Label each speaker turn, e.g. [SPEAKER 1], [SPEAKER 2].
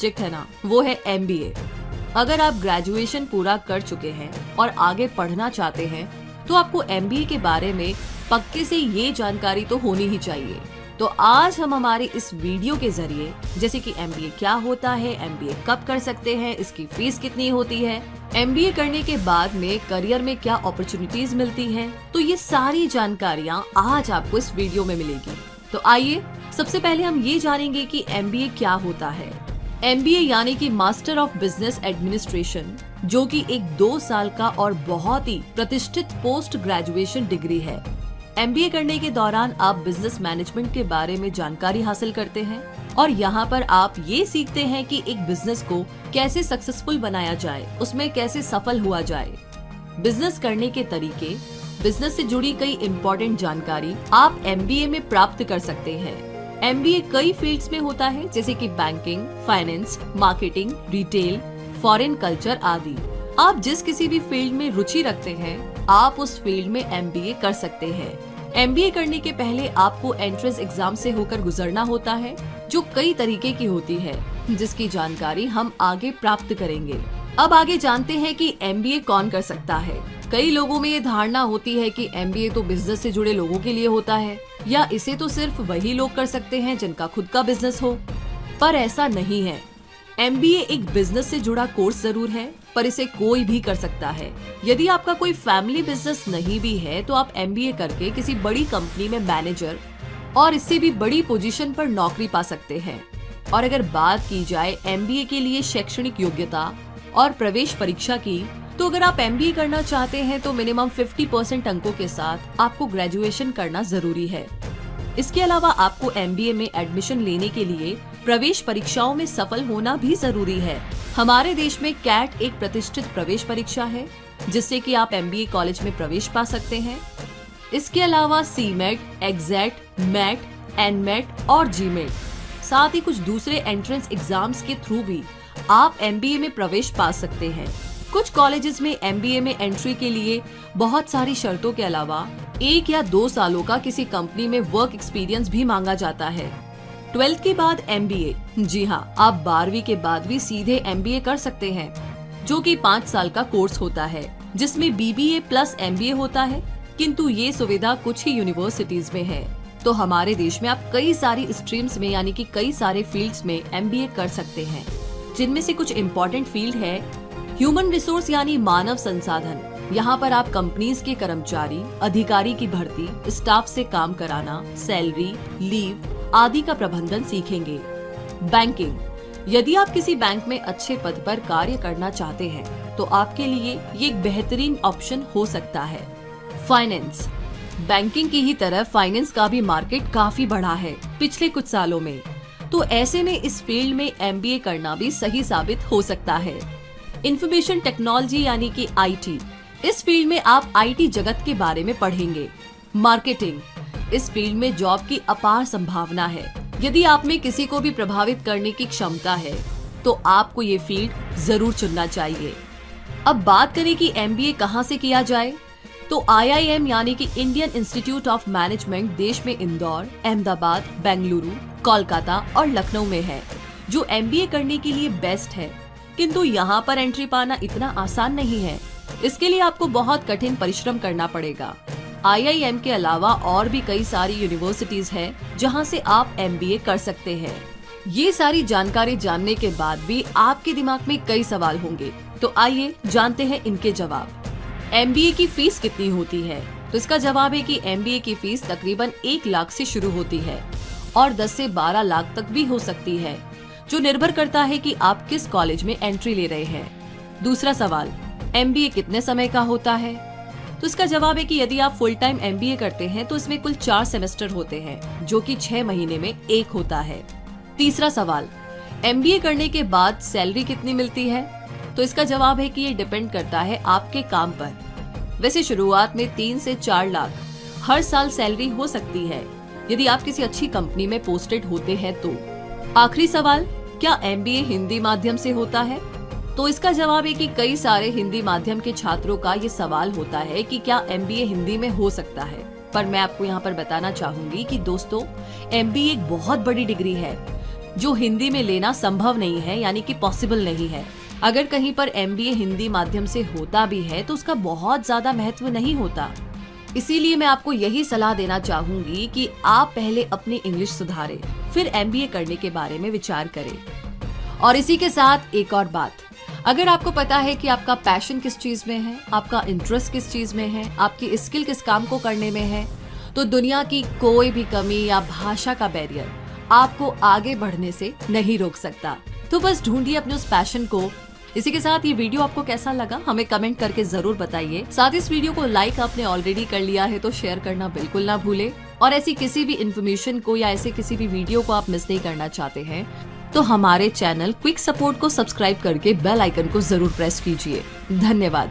[SPEAKER 1] Subject है ना, वो है MBA। अगर आप ग्रेजुएशन पूरा कर चुके हैं और आगे पढ़ना चाहते हैं तो आपको MBA के बारे में पक्के से ये जानकारी तो होनी ही चाहिए। तो आज हम हमारे इस वीडियो के जरिए जैसे कि MBA क्या होता है, MBA कब कर सकते हैं, इसकी फीस कितनी होती है, MBA करने के बाद में करियर में क्या अपॉर्चुनिटीज मिलती हैं, तो ये सारी जानकारियाँ आज आपको इस वीडियो में मिलेगी। तो आइए सबसे पहले हम ये जानेंगे कि MBA क्या होता है। MBA यानी कि मास्टर ऑफ बिजनेस एडमिनिस्ट्रेशन, जो कि एक 2 साल का और बहुत ही प्रतिष्ठित पोस्ट ग्रेजुएशन डिग्री है। MBA करने के दौरान आप बिजनेस मैनेजमेंट के बारे में जानकारी हासिल करते हैं और यहाँ पर आप ये सीखते हैं कि एक बिजनेस को कैसे सक्सेसफुल बनाया जाए, उसमें कैसे सफल हुआ जाए। बिजनेस करने के तरीके, बिजनेस से जुड़ी कई इम्पोर्टेंट जानकारी आप MBA में प्राप्त कर सकते हैं। MBA कई फील्ड्स में होता है जैसे कि banking, finance, marketing, retail, foreign culture आदि। आप जिस किसी भी फील्ड में रुचि रखते हैं आप उस फील्ड में MBA कर सकते हैं। MBA करने के पहले आपको एंट्रेंस एग्जाम से होकर गुजरना होता है, जो कई तरीके की होती है, जिसकी जानकारी हम आगे प्राप्त करेंगे। अब आगे जानते हैं कि MBA कौन कर सकता है। कई लोगों में ये धारणा होती है कि MBA तो बिजनेस से जुड़े लोगों के लिए होता है या इसे तो सिर्फ वही लोग कर सकते हैं जिनका खुद का बिजनेस हो, पर ऐसा नहीं है। MBA एक बिजनेस से जुड़ा कोर्स जरूर है, पर इसे कोई भी कर सकता है। यदि आपका कोई फैमिली बिजनेस नहीं भी है तो आप MBA करके किसी बड़ी कंपनी में मैनेजर और इससे भी बड़ी पोजीशन पर नौकरी पा सकते हैं। और अगर बात की जाए MBA के लिए शैक्षणिक योग्यता और प्रवेश परीक्षा की, तो अगर आप MBA करना चाहते हैं तो मिनिमम 50% अंकों के साथ आपको ग्रेजुएशन करना जरूरी है। इसके अलावा आपको MBA में एडमिशन लेने के लिए प्रवेश परीक्षाओं में सफल होना भी जरूरी है। हमारे देश में कैट एक प्रतिष्ठित प्रवेश परीक्षा है जिससे कि आप MBA कॉलेज में प्रवेश पा सकते हैं। इसके अलावा CMAT, EXAT, MAT, NMAT और GMAT, साथ ही कुछ दूसरे एंट्रेंस एग्जाम्स के थ्रू भी आप MBA में प्रवेश पा सकते हैं। कुछ कॉलेजेस में MBA में एंट्री के लिए बहुत सारी शर्तों के अलावा 1 या 2 सालों का किसी कंपनी में वर्क एक्सपीरियंस भी मांगा जाता है। 12th के बाद MBA, जी हाँ, आप 12वीं के बाद भी सीधे MBA कर सकते हैं, जो कि 5 साल का कोर्स होता है जिसमें BBA प्लस MBA होता है, किंतु ये सुविधा कुछ ही यूनिवर्सिटीज में है। तो हमारे देश में आप कई सारी स्ट्रीम्स में यानी कि कई सारे फील्ड्स में MBA कर सकते हैं, जिनमें से कुछ इम्पोर्टेंट फील्ड है ह्यूमन रिसोर्स यानी मानव संसाधन। यहाँ पर आप कंपनीज के कर्मचारी, अधिकारी की भर्ती, स्टाफ से काम कराना, सैलरी, लीव आदि का प्रबंधन सीखेंगे। बैंकिंग, यदि आप किसी बैंक में अच्छे पद पर कार्य करना चाहते हैं तो आपके लिए ये एक बेहतरीन ऑप्शन हो सकता है। फाइनेंस, बैंकिंग की ही तरह फाइनेंस का भी मार्केट काफी बढ़ा है पिछले कुछ सालों में, तो ऐसे में इस फील्ड में MBA करना भी सही साबित हो सकता है। इंफॉर्मेशन टेक्नोलॉजी यानी कि IT, इस फील्ड में आप IT जगत के बारे में पढ़ेंगे। मार्केटिंग, इस फील्ड में जॉब की अपार संभावना है। यदि आप में किसी को भी प्रभावित करने की क्षमता है तो आपको ये फील्ड जरूर चुनना चाहिए। अब बात करें कि MBA कहाँ से किया जाए, तो IIM यानी कि इंडियन इंस्टीट्यूट ऑफ मैनेजमेंट देश में इंदौर, अहमदाबाद, बेंगलुरु, कोलकाता और लखनऊ में है, जो MBA करने के लिए बेस्ट है। किंतु यहाँ पर एंट्री पाना इतना आसान नहीं है, इसके लिए आपको बहुत कठिन परिश्रम करना पड़ेगा। IIM के अलावा और भी कई सारी यूनिवर्सिटीज हैं जहाँ से आप MBA कर सकते हैं। ये सारी जानकारी जानने के बाद भी आपके दिमाग में कई सवाल होंगे, तो आइए जानते हैं इनके जवाब। MBA की फीस कितनी होती है? तो इसका जवाब है कि MBA की फीस तकरीबन 1 लाख से शुरू होती है और 10 से 12 लाख तक भी हो सकती है, जो निर्भर करता है कि आप किस कॉलेज में एंट्री ले रहे हैं। दूसरा सवाल, MBA कितने समय का होता है? तो इसका जवाब है कि यदि आप फुल टाइम MBA करते हैं तो इसमें कुल 4 सेमेस्टर होते हैं, जो कि 6 महीने में एक होता है। तीसरा सवाल, MBA करने के बाद सैलरी कितनी मिलती है? तो इसका जवाब है कि ये डिपेंड करता है आपके काम पर। वैसे शुरुआत में 3 से 4 लाख हर साल सैलरी हो सकती है यदि आप किसी अच्छी कंपनी में पोस्टेड होते हैं तो। आखिरी सवाल, क्या MBA हिंदी माध्यम से होता है? तो इसका जवाब है कि कई सारे हिंदी माध्यम के छात्रों का ये सवाल होता है कि क्या MBA हिंदी में हो सकता है, पर मैं आपको यहाँ पर बताना चाहूंगी कि दोस्तों MBA एक बहुत बड़ी डिग्री है जो हिंदी में लेना संभव नहीं है, यानी कि पॉसिबल नहीं है। अगर कहीं पर MBA हिंदी माध्यम से होता भी है तो उसका बहुत ज्यादा महत्व नहीं होता। इसीलिए मैं आपको यही सलाह देना चाहूंगी कि आप पहले अपनी इंग्लिश सुधारें, फिर MBA करने के बारे में विचार करें। और इसी के साथ एक और बात, अगर आपको पता है कि आपका पैशन किस चीज में है, आपका इंटरेस्ट किस चीज में है, आपकी स्किल किस काम को करने में है, तो दुनिया की कोई भी कमी या भाषा का बैरियर आपको आगे बढ़ने से नहीं रोक सकता। तो बस ढूंढिए अपने उस पैशन को। इसी के साथ ये वीडियो आपको कैसा लगा हमें कमेंट करके जरूर बताइए। साथ ही इस वीडियो को लाइक आपने ऑलरेडी कर लिया है तो शेयर करना बिल्कुल ना भूले। और ऐसी किसी भी इन्फॉर्मेशन को या ऐसे किसी भी वीडियो को आप मिस नहीं करना चाहते हैं तो हमारे चैनल क्विक सपोर्ट को सब्सक्राइब करके बेल आइकन को जरूर प्रेस कीजिए। धन्यवाद।